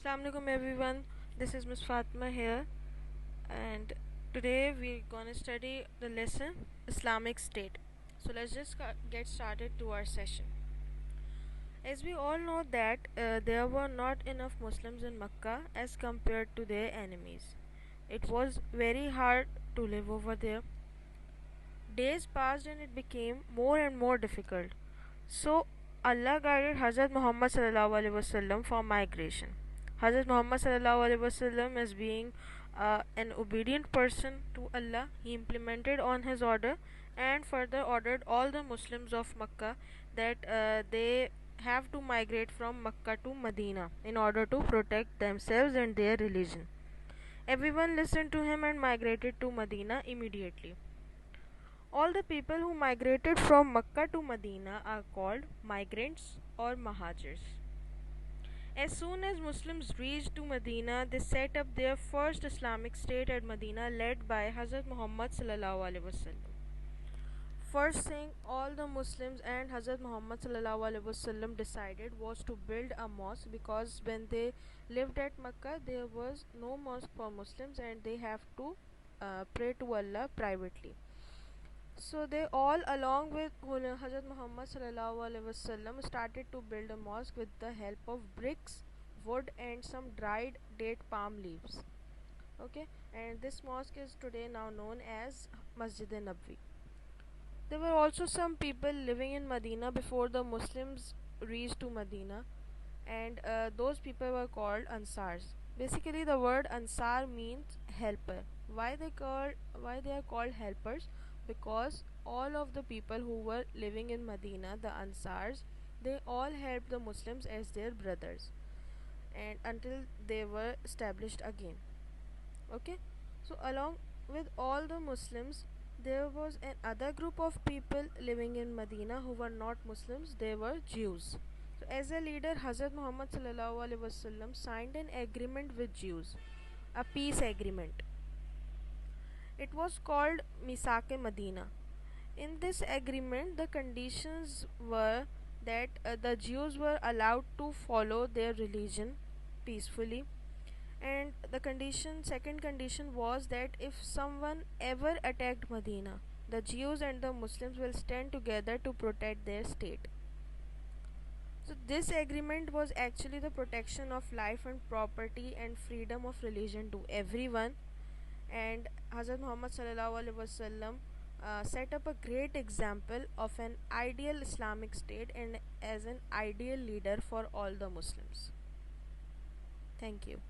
Assalamu alaikum everyone. This is Miss Fatma here, and today we're gonna study the lesson Islamic State. So let's just get started to our session. As we all know that there were not enough Muslims in Mecca as compared to their enemies. It was very hard to live over there. Days passed and it became more and more difficult. So Allah guided Hazrat Muhammad sallallahu alaihi wasallam for migration. Hazrat Muhammad sallallahu alaihi wasallam, as being an obedient person to Allah, he implemented on his order and further ordered all the Muslims of Makkah that they have to migrate from Makkah to Medina in order to protect themselves and their religion. Everyone listened to him and migrated to Medina immediately. All the people who migrated from Mecca to Medina are called migrants or Mahajirs. As soon as Muslims reached to Medina, they set up their first Islamic state at Medina, led by Hazrat Muhammad sallallahu alaihi wasallam. First thing all the Muslims and Hazrat Muhammad sallallahu alaihi wasallam decided was to build a mosque, because when they lived at Mecca there was no mosque for Muslims and they have to pray to Allah privately. So they all, along with Hazrat Muhammad sallallahu alaihi wasallam, started to build a mosque with the help of bricks, wood, and some dried date palm leaves. Okay, and this mosque is today now known as Masjid-e-Nabawi. There were also some people living in Medina before the Muslims reached to Medina, and those people were called Ansars. Basically, the word Ansar means helper. Why they are called helpers? Because all of the people who were living in Medina, the Ansars, they all helped the Muslims as their brothers, and until they were established again. Okay, so along with all the Muslims, there was another group of people living in Medina who were not Muslims. They were Jews. So as a leader, Hazrat Muhammad sallallahu alaihi wasallam signed an agreement with Jews, a peace agreement. It was called Misake Medina. In this agreement, the conditions were that the Jews were allowed to follow their religion peacefully, and the second condition was that if someone ever attacked Medina, the Jews and the Muslims will stand together to protect their state. So this agreement was actually the protection of life and property and freedom of religion to everyone. And Hazrat Muhammad sallallahu alaihi wasallam set up a great example of an ideal Islamic state and as an ideal leader for all the Muslims. Thank you.